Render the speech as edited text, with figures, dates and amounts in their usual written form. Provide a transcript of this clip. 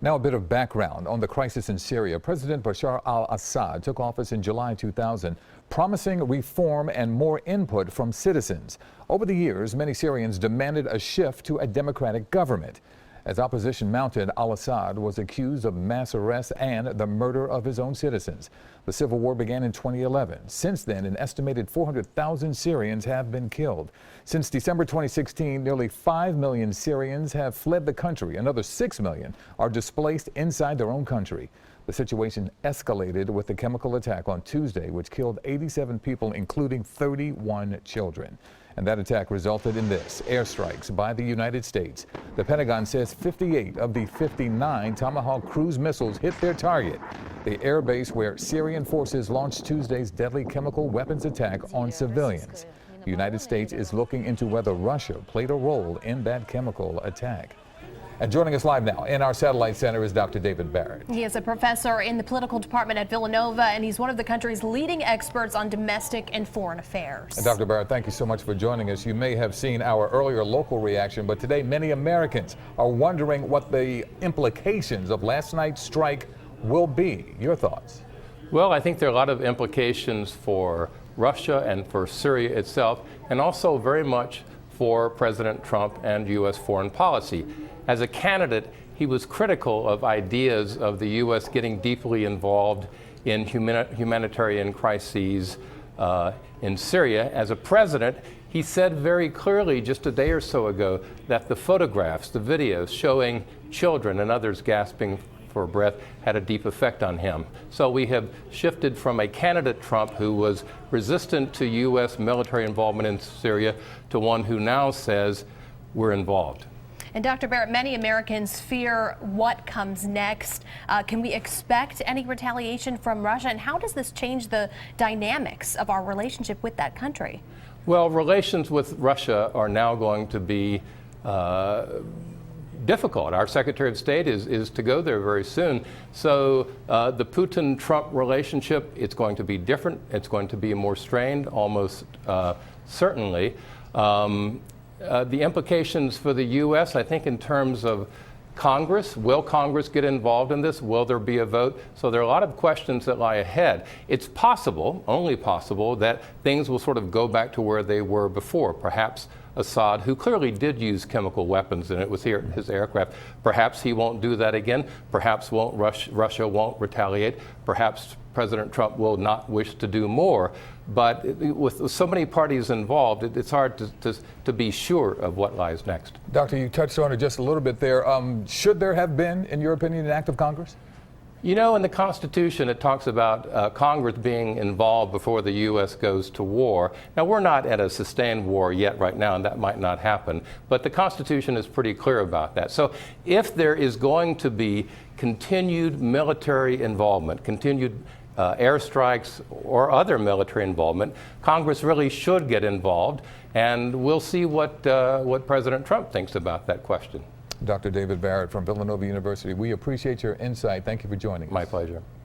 Now a bit of background on the crisis in Syria. President Bashar al-Assad took office in July 2000, promising reform and more input from citizens. Over the years, many Syrians demanded a shift to a democratic government. As opposition mounted, al-Assad was accused of mass arrests and the murder of his own citizens. The civil war began in 2011. Since then, an estimated 400,000 Syrians have been killed. Since December 2016, nearly 5 million Syrians have fled the country. Another 6 million are displaced inside their own country. The situation escalated with the chemical attack on Tuesday, which killed 87 people, including 31 children. And that attack resulted in this: airstrikes by the United States. The Pentagon says 58 of the 59 Tomahawk cruise missiles hit their target, the air base where Syrian forces launched Tuesday's deadly chemical weapons attack on civilians. The United States is looking into whether Russia played a role in that chemical attack. And joining us live now in our satellite center is Dr. David Barrett. He is a professor in the political department at Villanova, and he's one of the country's leading experts on domestic and foreign affairs. And Dr. Barrett, thank you so much for joining us. You may have seen our earlier local reaction, but today many Americans are wondering what the implications of last night's strike will be. Your thoughts? Well, I think there are a lot of implications for Russia and for Syria itself, and also very much for President Trump and U.S. foreign policy. As a candidate, he was critical of ideas of the U.S. getting deeply involved in humanitarian crises in Syria. As a president, he said very clearly just a day or so ago that the photographs, the videos showing children and others gasping for breath had a deep effect on him. So we have shifted from a candidate Trump who was resistant to U.S. military involvement in Syria to one who now says we're involved. And Dr. Barrett, many Americans fear what comes next. Can we expect any retaliation from Russia? And how does this change the dynamics of our relationship with that country? Well, relations with Russia are now going to be difficult. Our Secretary of State is to go there very soon. So the Putin-Trump relationship, it's going to be different. It's going to be more strained, almost certainly. The implications for the U.S., I think in terms of Congress, will Congress get involved in this? Will there be a vote? So there are a lot of questions that lie ahead. It's possible, only possible, that things will sort of go back to where they were before. Perhaps Assad, who clearly did use chemical weapons, and it was here his aircraft, perhaps he won't do that again. Perhaps Russia won't retaliate. Perhaps President Trump will not wish to do more. But with so many parties involved, it's hard to be sure of what lies next. Doctor, you touched on it just a little bit there. Should there have been, in your opinion, an act of Congress? You know, in the Constitution, it talks about Congress being involved before the U.S. goes to war. Now, we're not at a sustained war yet right now, and that might not happen. But the Constitution is pretty clear about that. So if there is going to be continued military involvement, continued airstrikes or other military involvement, Congress really should get involved. And we'll see what President Trump thinks about that question. Dr. David Barrett from Villanova University, we appreciate your insight. Thank you for joining us. My pleasure.